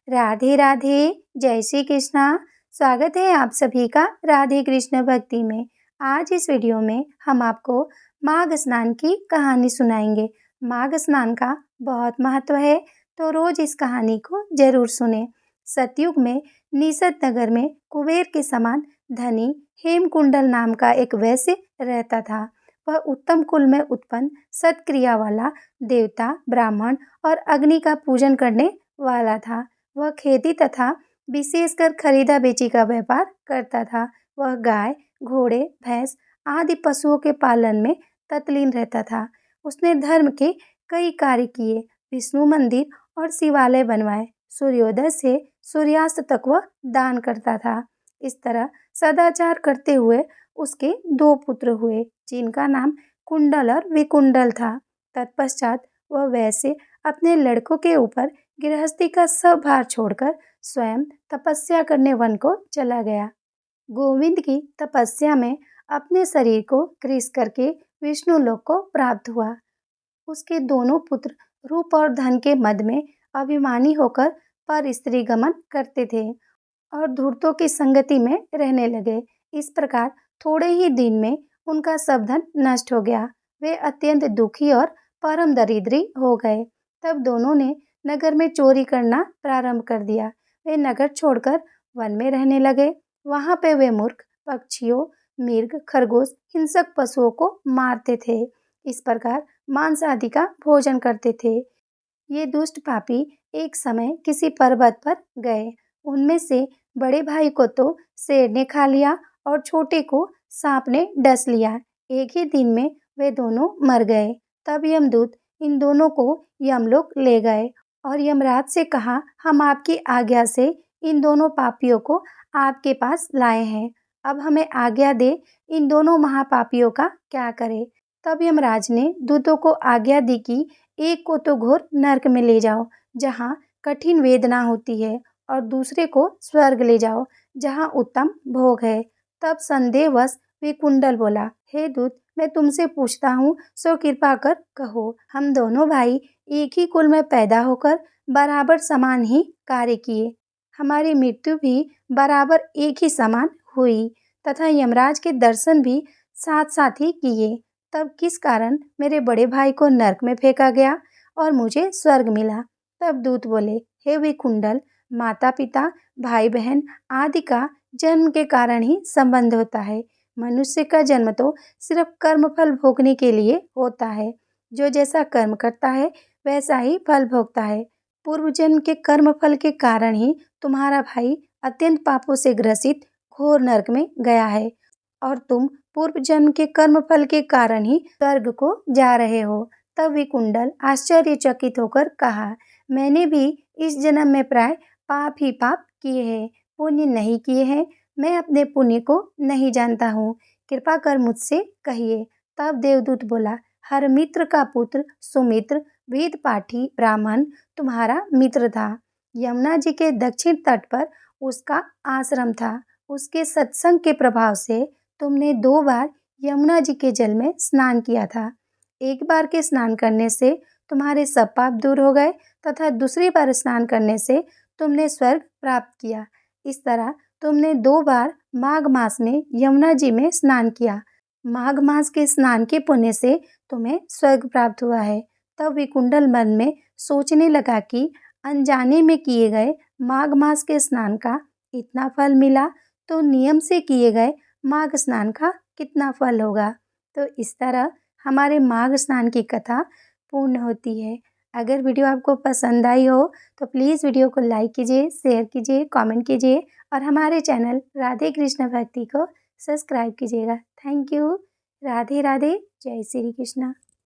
राधे राधे। जय श्री कृष्णा। स्वागत है आप सभी का राधे कृष्ण भक्ति में। आज इस वीडियो में हम आपको माघ स्नान की कहानी सुनाएंगे। माघ स्नान का बहुत महत्व है, तो रोज इस कहानी को जरूर सुने। सतयुग में निषद नगर में कुबेर के समान धनी हेमकुंडल नाम का एक वैश्य रहता था। वह उत्तम कुल में उत्पन्न सत्क्रिया वाला देवता, ब्राह्मण और अग्नि का पूजन करने वाला था। वह खेती तथा विशेषकर खरीदा बेची का व्यापार करता था। वह गाय, घोड़े, भैंस आदि पशुओं के पालन में तत्लीन रहता था। उसने धर्म के कई कार्य किए, विष्णु मंदिर और शिवालय बनवाए। सूर्योदय से सूर्यास्त तक वह दान करता था। इस तरह सदाचार करते हुए उसके 2 पुत्र हुए, जिनका नाम कुंडल और विकुंडल था। तत्पश्चात वह वैसे अपने लड़कों के ऊपर गृहस्थी का सब भार छोड़कर स्वयं तपस्या करने वन को चला गया। गोविंद की तपस्या में अपने शरीर को कृश करके विष्णु लोक को प्राप्त हुआ। उसके दोनों पुत्र रूप और धन के मद में अभिमानी होकर पर स्त्री गमन करते थे और धूर्तों की संगति में रहने लगे। इस प्रकार थोड़े ही दिन में उनका सब धन नष्ट हो गया। वे अत्यंत दुखी और परम दरिद्री हो गए। तब दोनों ने नगर में चोरी करना प्रारंभ कर दिया। वे नगर छोड़कर वन में रहने लगे। वहां पे वे मूर्ख पक्षियों, मृग, खरगोश, हिंसक पशुओं को मारते थे। इस प्रकार मांस आदि का भोजन करते थे। ये दुष्ट पापी एक समय किसी पर्वत पर गए। उनमें से बड़े भाई को तो शेर ने खा लिया और छोटे को सांप ने डस लिया। एक ही दिन में वे दोनों मर गए। तब यमदूत इन दोनों को यमलोक ले गए और यमराज से कहा, हम आपकी आज्ञा से इन दोनों पापियों को आपके पास लाए हैं। अब हमें आज्ञा दे, इन दोनों महापापियों का क्या करें। तब यमराज ने दूतों को आज्ञा दी कि एक को तो घोर नरक में ले जाओ, जहाँ कठिन वेदना होती है, और दूसरे को स्वर्ग ले जाओ, जहाँ उत्तम भोग है। तब संदेहवश विकुंडल बोला, हे दूत, मैं तुमसे पूछता हूँ, सो कृपा कर कहो। हम दोनों भाई एक ही कुल में पैदा होकर बराबर समान ही कार्य किए। हमारी मृत्यु भी बराबर एक ही समान हुई तथा यमराज के दर्शन भी साथ साथ ही किए। तब किस कारण मेरे बड़े भाई को नरक में फेंका गया और मुझे स्वर्ग मिला। तब दूत बोले, हे विकुंडल, माता पिता, भाई बहन आदि का जन्म के कारण ही संबंध होता है। मनुष्य का जन्म तो सिर्फ कर्मफल भोगने के लिए होता है। जो जैसा कर्म करता है वैसा ही फल भोगता है। पूर्व जन्म के कर्म फल के कारण ही तुम्हारा भाई अत्यंत पापों से ग्रसित घोर नरक में गया है और तुम पूर्व जन्म के कर्म फल के कारण ही स्वर्ग को जा रहे हो। तब विकुंडल आश्चर्यचकित होकर कहा, मैंने भी इस जन्म में प्राय पाप ही पाप किए हैं, पुण्य नहीं किए हैं। मैं अपने पुण्य को नहीं जानता हूँ, कृपा कर मुझसे कहिए। तब देवदूत बोला, हर मित्र का पुत्र सुमित्र वेद पाठी ब्राह्मण तुम्हारा मित्र था। यमुना जी के दक्षिण तट पर उसका आश्रम था। उसके सत्संग के प्रभाव से तुमने 2 बार यमुना जी के जल में स्नान किया था। एक बार के स्नान करने से तुम्हारे सब पाप दूर हो गए तथा दूसरी बार स्नान करने से तुमने स्वर्ग प्राप्त किया। इस तरह तुमने 2 बार माघ मास में यमुना जी में स्नान किया। माघ मास के स्नान के पुण्य से तुम्हें स्वर्ग प्राप्त हुआ है। तब विकुंडल मन में सोचने लगा कि अनजाने में किए गए माघ मास के स्नान का इतना फल मिला, तो नियम से किए गए माघ स्नान का कितना फल होगा। तो इस तरह हमारे माघ स्नान की कथा पूर्ण होती है। अगर वीडियो आपको पसंद आई हो तो प्लीज़ वीडियो को लाइक कीजिए, शेयर कीजिए, कमेंट कीजिए और हमारे चैनल राधे कृष्ण भक्ति को सब्सक्राइब कीजिएगा। Thank you. राधे राधे। जय श्री कृष्ण।